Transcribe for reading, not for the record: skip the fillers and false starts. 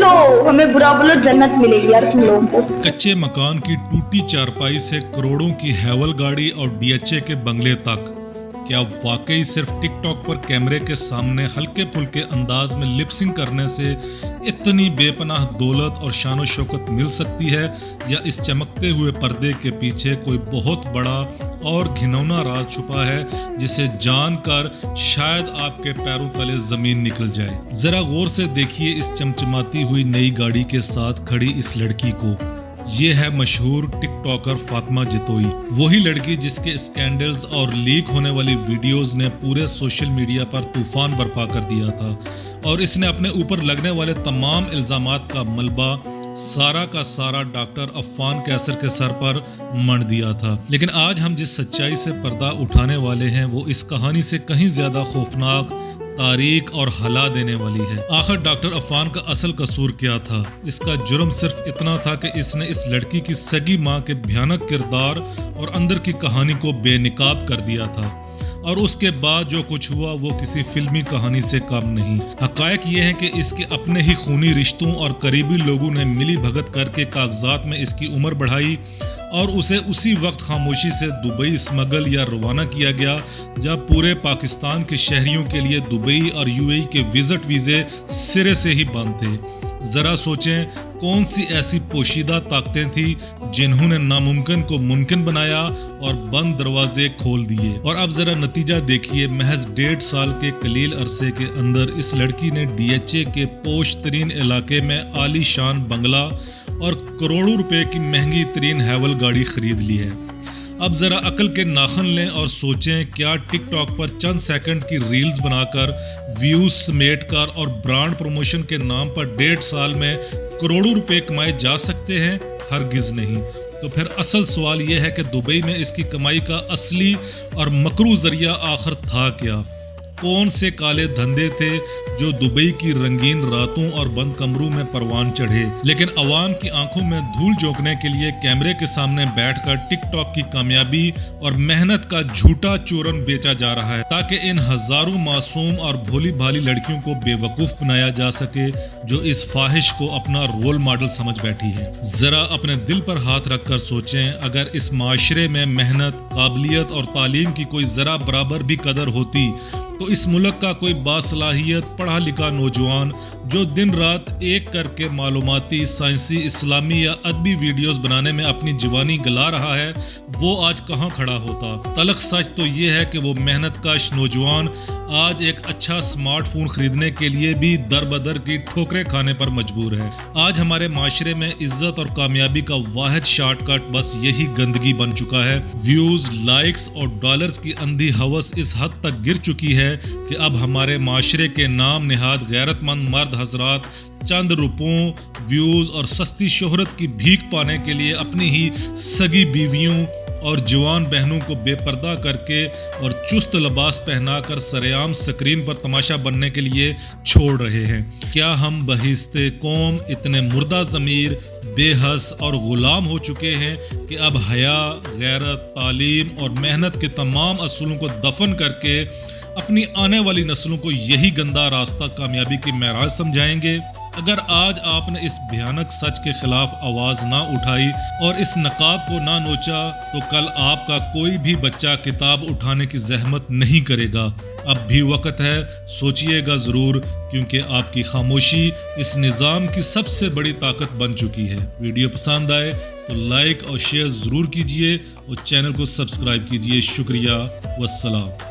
लो, हमें बुरा बोलो, जन्नत मिलेगी यार तुम लोगों को। कच्चे मकान की टूटी चारपाई से करोड़ों की हैवल गाड़ी और डीएचए के बंगले तक, क्या वाकई सिर्फ टिकटॉक पर कैमरे के सामने हल्के फुल्के अंदाज में लिपसिंग करने से इतनी बेपनाह दौलत और शान शौकत मिल सकती है, या इस चमकते हुए पर्दे के पीछे कोई बहुत बड़ा और घिनौना राज छुपा है जिसे जानकर शायद आपके पैरों तले जमीन निकल जाए। जरा गौर से देखिए इस चमचमाती हुई नई गाड़ी के साथ खड़ी इस लड़की को। ये है मशहूर टिकटॉकर फातिमा जतोई, वही लड़की जिसके स्कैंडल्स और लीक होने वाली वीडियोस ने पूरे सोशल मीडिया पर तूफान बर्पा कर दिया था, और इसने अपने ऊपर लगने वाले तमाम इल्जामात का मलबा सारा का सारा डॉक्टर अफान कैसर के सर पर मढ़ दिया था। लेकिन आज हम जिस सच्चाई से पर्दा उठाने वाले हैं वो इस कहानी से कहीं ज्यादा खौफनाक, तारीख और हला देने वाली है। आखिर डॉक्टर अफान का असल कसूर क्या था? इसका जुर्म सिर्फ इतना था कि इसने इस लड़की की सगी माँ के भयानक किरदार और अंदर की कहानी को बेनिकाब कर दिया था, और उसके बाद जो कुछ हुआ वो किसी फिल्मी कहानी से कम नहीं। हकायक ये है कि इसके अपने ही खूनी रिश्तों और करीबी लोगों ने मिली भगत करके कागजात में इसकी उम्र बढ़ाई और उसे उसी वक्त खामोशी से दुबई स्मगल या रवाना किया गया जब पूरे पाकिस्तान के शहरियों के लिए दुबई और यूएई के विजिट वीज़े सिरे से ही बंद थे। ज़रा सोचें कौन सी ऐसी पोशीदा ताकतें थी जिन्होंने नामुमकिन को मुमकिन बनाया और बंद दरवाजे खोल दिए। और अब ज़रा नतीजा देखिए, महज 1.5 साल के कलील अरसे के अंदर इस लड़की ने डीएचए के पोश तरीन इलाके में आलीशान बंगला और करोड़ों रुपए की महंगी तरीन हैवल गाड़ी खरीद ली है। अब जरा अकल के नाखन लें और सोचें, क्या टिकटॉक पर चंद सेकंड की रील्स बनाकर, व्यूज समेट कर और ब्रांड प्रमोशन के नाम पर 1.5 साल में करोड़ों रुपए कमाए जा सकते हैं? हरगिज नहीं। तो फिर असल सवाल यह है कि दुबई में इसकी कमाई का असली और मकरू जरिया आखिर था क्या? कौन से काले धंधे थे जो दुबई की रंगीन रातों और बंद कमरों में परवान चढ़े, लेकिन अवाम की आंखों में धूल झोंकने के लिए कैमरे के सामने बैठकर टिकटॉक की कामयाबी और मेहनत का झूठा चूरन बेचा जा रहा है, ताकि इन हजारों मासूम और भोली भाली लड़कियों को बेवकूफ बनाया जा सके जो इस फाहिश को अपना रोल मॉडल समझ बैठी है। जरा अपने दिल पर हाथ रखकर सोचें, अगर इस माशरे में मेहनत, काबिलियत और तालीम की कोई जरा बराबर भी कदर होती तो इस मुल्क का कोई बासलाहियत पढ़ा लिखा नौजवान जो दिन रात एक करके मालूमाती, साइंसी, इस्लामी या अदबी वीडियोस बनाने में अपनी जवानी गला रहा है, वो आज कहाँ खड़ा होता। तलख सच तो ये है कि वो मेहनत कश नौजवान आज एक अच्छा स्मार्टफोन खरीदने के लिए भी दर बदर की ठोकरें खाने पर मजबूर है। आज हमारे माशरे में इज्जत और कामयाबी का वाहिद शॉर्टकट बस यही गंदगी बन चुका है। व्यूज, लाइक्स और डॉलर्स की अंधी हवस इस हद तक गिर चुकी है कि अब हमारे माशरे के नाम निहाद गैरतमंद मर्द हजरात चंद रुपयों, व्यूज और सस्ती शोहरत की भीख पाने के लिए अपनी ही सगी बीवियों और जवान बहनों को बेपर्दा करके और चुस्त लिबास पहनाकर सरेआम स्क्रीन पर तमाशा बनने के लिए छोड़ रहे हैं। क्या हम बहिस्ते कौम इतने मुर्दा ज़मीर, बेहस और गुलाम हो चुके हैं कि अब हया, गैरत, तालीम और मेहनत के तमाम असूलों को दफन करके अपनी आने वाली नस्लों को यही गंदा रास्ता कामयाबी की महराज समझाएंगे? अगर आज आपने इस भयानक सच के खिलाफ आवाज ना उठाई और इस नकाब को ना नोचा तो कल आपका कोई भी बच्चा किताब उठाने की जहमत नहीं करेगा। अब भी वक्त है, सोचिएगा जरूर, क्योंकि आपकी खामोशी इस निज़ाम की सबसे बड़ी ताकत बन चुकी है। वीडियो पसंद आए तो लाइक और शेयर जरूर कीजिए और चैनल को सब्सक्राइब कीजिए। शुक्रिया, वस्सलाम।